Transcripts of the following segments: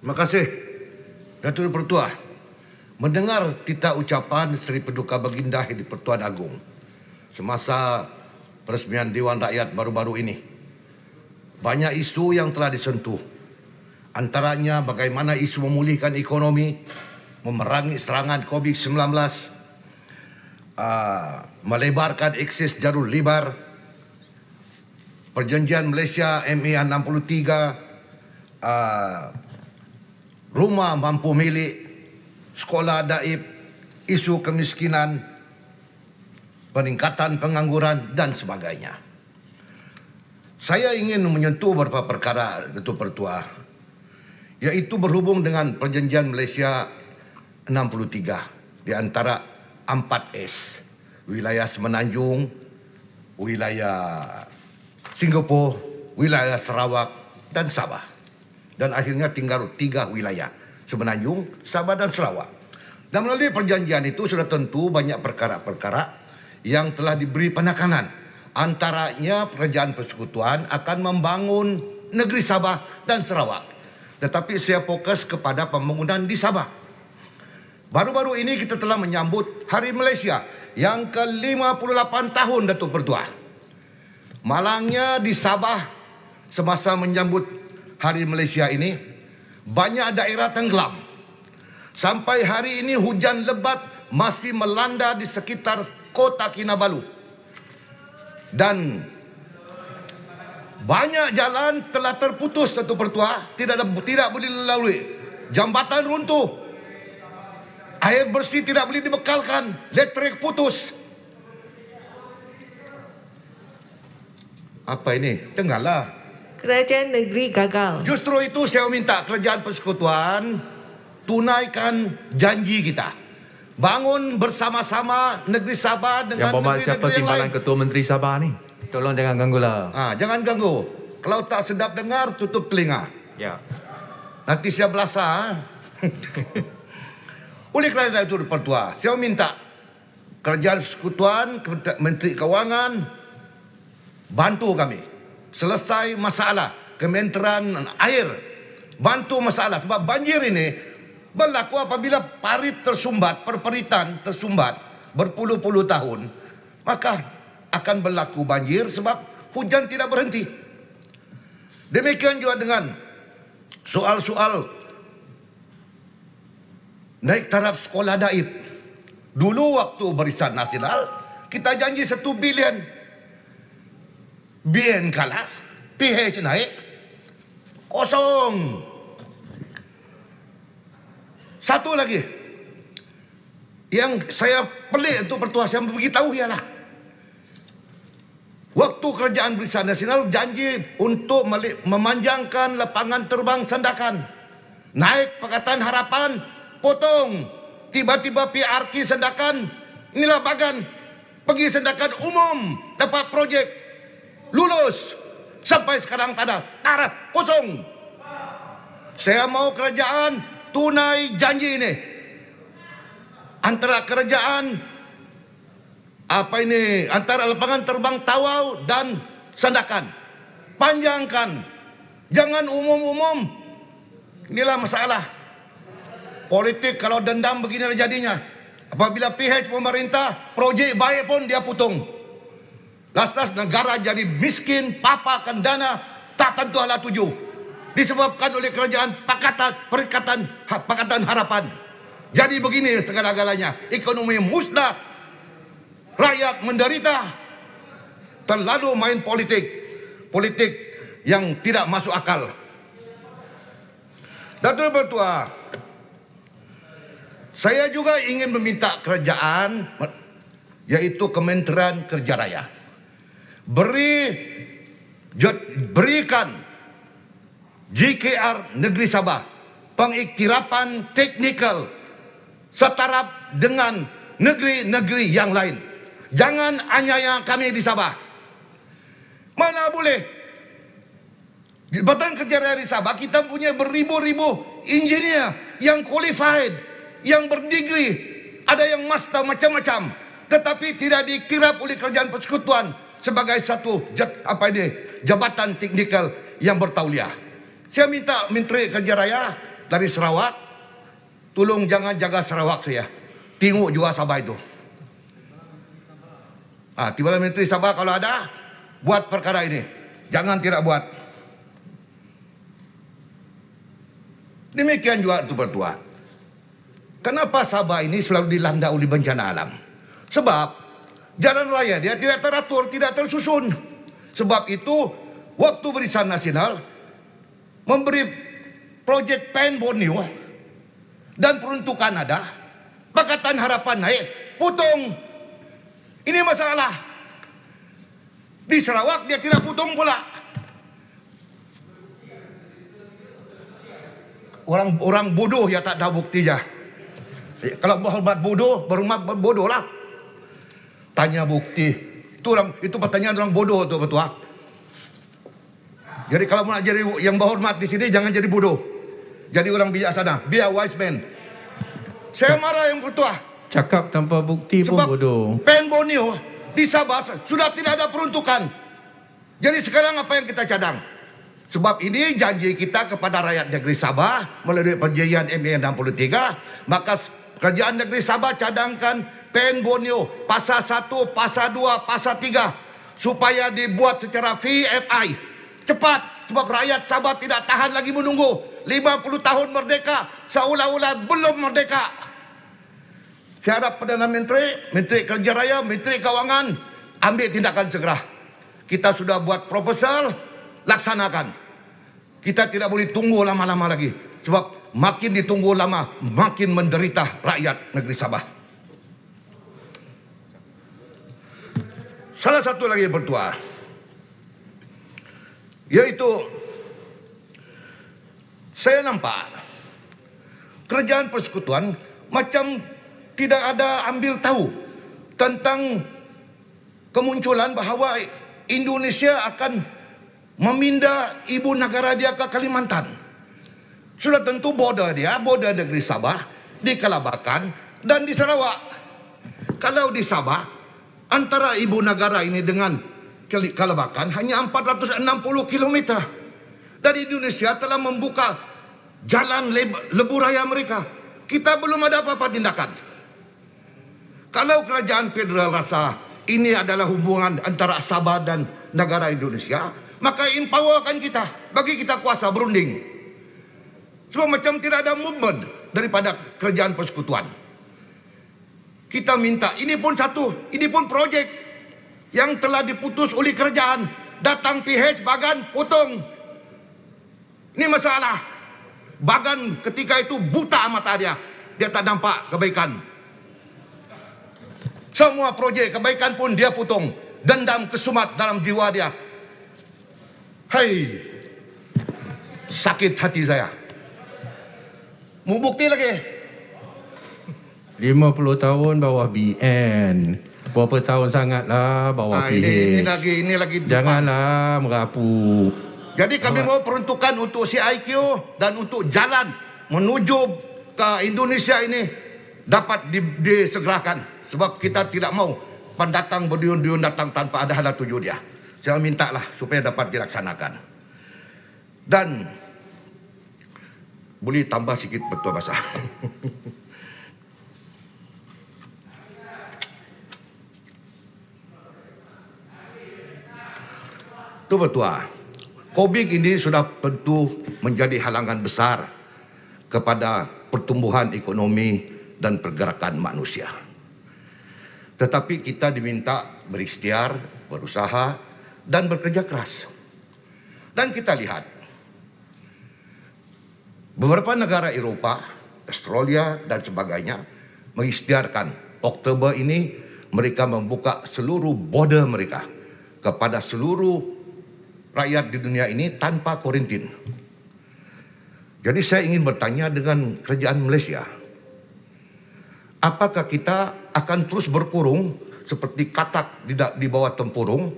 Terima kasih, Datuk Pertua. Mendengar titah ucapan Seri Paduka Baginda di Pertuan Agong semasa peresmian Dewan Rakyat baru-baru ini, banyak isu yang telah disentuh. Antaranya bagaimana isu memulihkan ekonomi, memerangi serangan COVID-19, melebarkan akses jalur libar, Perjanjian Malaysia MA 63, rumah mampu milik, sekolah daib, isu kemiskinan, peningkatan pengangguran dan sebagainya. Saya ingin menyentuh beberapa perkara, Datuk Pertua, iaitu berhubung dengan Perjanjian Malaysia 63 di antara 4S, wilayah Semenanjung, wilayah Singapura, wilayah Sarawak dan Sabah. Dan akhirnya tinggal 3 wilayah, Semenanjung, Sabah dan Sarawak. Dan melalui perjanjian itu sudah tentu banyak perkara-perkara yang telah diberi penekanan. Antaranya Kerajaan Persekutuan akan membangun negeri Sabah dan Sarawak. Tetapi saya fokus kepada pembangunan di Sabah. Baru-baru ini kita telah menyambut Hari Malaysia yang ke-58 tahun, Datuk Pertua. Malangnya di Sabah semasa menyambut Hari Malaysia ini, banyak daerah tenggelam. Sampai hari ini hujan lebat masih melanda di sekitar kota Kinabalu. Dan banyak jalan telah terputus, Datuk Pertua, tidak boleh dilalui. Jambatan runtuh. Air bersih tidak boleh dibekalkan, elektrik putus. Apa ini? Dengarlah. Kerajaan negeri gagal. Justru itu saya minta Kerajaan Persekutuan tunaikan janji kita. Bangun bersama-sama negeri Sabah dengan Yang Berhormat siapa negeri-negeri yang timbalan lain. Ketua Menteri Sabah ni? Tolong jangan ganggulah. Jangan ganggu. Kalau tak sedap dengar, tutup telinga. Ya. Nanti saya belasa. Oleh kerana itu, Pertua, saya minta Kerajaan Persekutuan, Menteri Kewangan, bantu kami selesai masalah Kementerian Air. Bantu masalah sebab banjir ini berlaku apabila parit tersumbat, perperitan tersumbat berpuluh-puluh tahun, maka akan berlaku banjir sebab hujan tidak berhenti. Demikian juga dengan soal-soal naik taraf sekolah daib. Dulu waktu Barisan Nasional kita janji 1 bilion. BN kalah, PH naik, kosong. Satu lagi yang saya pelik untuk Pertua, saya beritahu ialah waktu Kerajaan Barisan Nasional janji untuk memanjangkan lapangan terbang Sandakan. Naik Pakatan Harapan, potong. Tiba-tiba PRK Sandakan, inilah bagan. Pergi Sandakan umum, dapat projek. Lulus. Sampai sekarang tak ada. Taraf, kosong. Saya mau kerajaan tunai janji ini. Antara kerajaan antara lapangan terbang Tawau dan Sandakan. Panjangkan. Jangan umum-umum. Inilah masalah. Politik kalau dendam beginilah jadinya. Apabila PH pemerintah, projek baik pun dia putung. Last-last negara jadi miskin, papakan dana, tak tentu ala tuju. Disebabkan oleh kerajaan Pakatan Harapan. Jadi begini segala-galanya. Ekonomi musnah, rakyat menderita. Terlalu main politik. Politik yang tidak masuk akal. Datuk Pertua, saya juga ingin meminta kerajaan, yaitu Kementerian Kerja Raya, berikan JKR Negeri Sabah pengiktirapan teknikal setaraf dengan negeri-negeri yang lain. Jangan anyaya kami di Sabah. Mana boleh? Di Badan Kerja Raya di Sabah kita punya beribu-ribu engineer yang qualified, yang berdigri, ada yang master macam-macam, tetapi tidak diiktiraf oleh Kerajaan Persekutuan sebagai satu jabatan teknikal yang bertauliah. Saya minta Menteri Kerja Raya dari Sarawak, tolong jangan jaga Sarawak saya. Tengok juga Sabah itu. Timbalan Menteri Sabah kalau ada, buat perkara ini. Jangan tidak buat. Demikian juga Tuan Pertua. Kenapa Sabah ini selalu dilanda oleh bencana alam? Sebab jalan raya dia tidak teratur, tidak tersusun. Sebab itu waktu Barisan Nasional memberi projek PAN Borneo dan peruntukan ada, Pakatan Harapan naik, potong. Ini masalah. Di Sarawak dia tidak potong pula. Orang bodoh ya tak tahu bukti ya. Kalau berhormat bodoh, berhormat bodoh lah. Tanya bukti. Itu pertanyaan orang bodoh tu betul. Jadi kalau nak jadi yang berhormat di sini jangan jadi bodoh. Jadi orang bijaksana, be a wise man. Saya marah yang betul. Cakap tanpa bukti pun Sebab bodoh. PAN Borneo di Sabah sudah tidak ada peruntukan. Jadi sekarang apa yang kita cadang? Sebab ini janji kita kepada rakyat negeri Sabah melalui perjanjian MA 63, maka kerajaan negeri Sabah cadangkan PAN Borneo pasal 1, pasal 2, pasal 3 supaya dibuat secara VFI. Cepat, sebab rakyat Sabah tidak tahan lagi menunggu. 50 tahun merdeka, seolah-olah belum merdeka. Saya harap Perdana Menteri, Menteri Kerja Raya, Menteri Kewangan ambil tindakan segera. Kita sudah buat proposal, laksanakan. Kita tidak boleh tunggu lama-lama lagi. Sebab makin ditunggu lama, makin menderita rakyat negeri Sabah. Salah satu lagi yang bertuah, yaitu saya nampak kerajaan persekutuan macam tidak ada ambil tahu tentang kemunculan bahawa Indonesia akan memindah ibu negara dia ke Kalimantan. Sudah tentu border negeri Sabah di Kalabakan dan di Sarawak. Kalau di Sabah, antara ibu negara ini dengan Kalabakan hanya 460 km. Dan Indonesia telah membuka jalan lebuh raya mereka. Kita belum ada apa-apa tindakan. Kalau kerajaan federal rasa ini adalah hubungan antara Sabah dan negara Indonesia, maka empowerkan kita, bagi kita kuasa berunding. Sebab macam tidak ada movement daripada kerajaan persekutuan. Kita minta, ini pun projek yang telah diputus oleh kerajaan. Datang PH, Bagan, potong. Ini masalah. Bagan ketika itu buta mata dia. Dia tak nampak kebaikan. Semua projek kebaikan pun dia potong. Dendam kesumat dalam jiwa dia. Hai, sakit hati saya. Mau bukti lagi? 50 tahun bawah BN. Berapa tahun sangatlah bawah PH. Ini lagi. Janganlah merapu. Jadi kami mau peruntukan untuk CIQ dan untuk jalan menuju ke Indonesia ini dapat disegerakan. Sebab kita tidak mau pendatang berduyun-duyun datang tanpa ada hala tuju dia. Saya mintalah supaya dapat dilaksanakan. Dan boleh tambah sikit betul bahasa. Itu betul. COVID ini sudah tentu menjadi halangan besar kepada pertumbuhan ekonomi dan pergerakan manusia. Tetapi kita diminta berikhtiar, berusaha dan bekerja keras. Dan kita lihat beberapa negara Eropah, Australia dan sebagainya mengisytiharkan Oktober ini mereka membuka seluruh border mereka kepada seluruh rakyat di dunia ini tanpa kuarantin. Jadi saya ingin bertanya dengan kerajaan Malaysia, apakah kita akan terus berkurung seperti katak di bawah tempurung,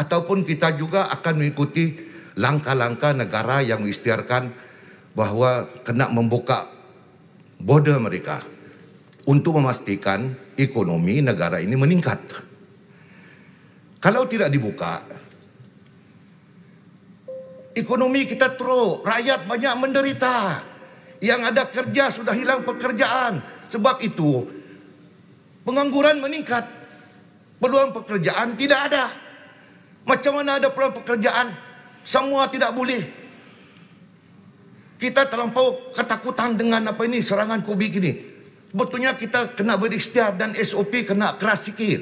ataupun kita juga akan mengikuti langkah-langkah negara yang mengisytiharkan bahawa kena membuka border mereka untuk memastikan ekonomi negara ini meningkat. Kalau tidak dibuka, ekonomi kita teruk, rakyat banyak menderita. Yang ada kerja sudah hilang pekerjaan. Sebab itu pengangguran meningkat. Peluang pekerjaan tidak ada. Macam mana ada peluang pekerjaan? Semua tidak boleh. Kita terlampau ketakutan dengan serangan COVID ini. Sebetulnya kita kena berikhtiar dan SOP kena keras sikit.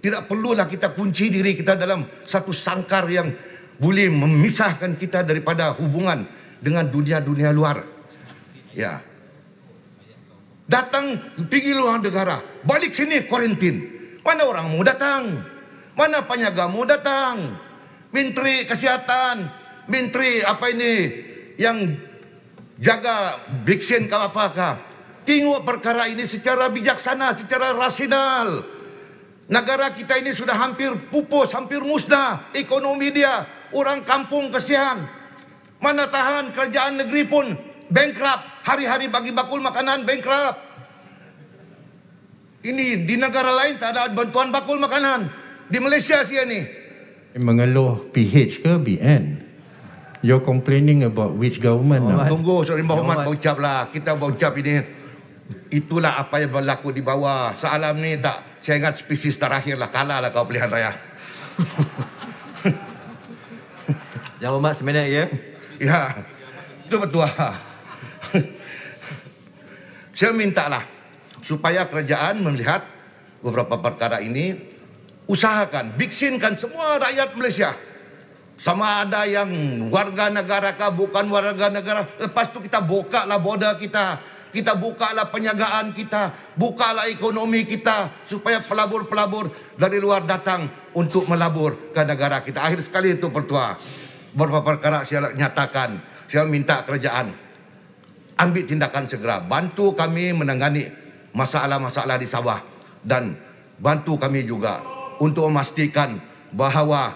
Tidak perlulah kita kunci diri kita dalam satu sangkar yang boleh memisahkan kita daripada hubungan dengan dunia-dunia luar. Ya. Datang pergi luar negara, balik sini kuarantin. Mana orang mau datang? Mana penjaga mau datang? Menteri Kesihatan, Menteri yang jaga vaksin ke apakah? Tengok perkara ini secara bijaksana, secara rasional. Negara kita ini sudah hampir pupus, hampir musnah. Ekonomi dia, orang kampung kesian. Mana tahan kerajaan negeri pun bankrupt. Hari-hari bagi bakul makanan bankrupt. Ini di negara lain tak ada bantuan bakul makanan. Di Malaysia sia ni. Mengeluh PH ke BN? You're complaining about which government now? Tunggu, Saudara Berhormat berucaplah. Kita berucap ini. Itulah apa yang berlaku di bawah. Soalan ni tak, saya ingat spesies terakhir lah. Kalah lah kau pilihan raya. Yang Hormat seminit ya. Ya, itu betul. Saya mintalah supaya kerajaan melihat beberapa perkara ini, usahakan, vaksinkan semua rakyat Malaysia. Sama ada yang warga negara kah, bukan warga negara. Lepas tu kita buka lah border kita. Kita buka lah penjagaan kita. Buka lah ekonomi kita. Supaya pelabur-pelabur dari luar datang untuk melabur ke negara kita. Akhir sekali itu Pertua. Beberapa perkara saya nyatakan. Saya minta kerajaan ambil tindakan segera. Bantu kami menangani masalah-masalah di Sabah. Dan bantu kami juga untuk memastikan bahawa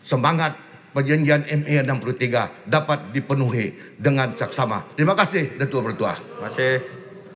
semangat perjanjian MA 63 dapat dipenuhi dengan saksama. Terima kasih, Datuk Pertua. Terima kasih.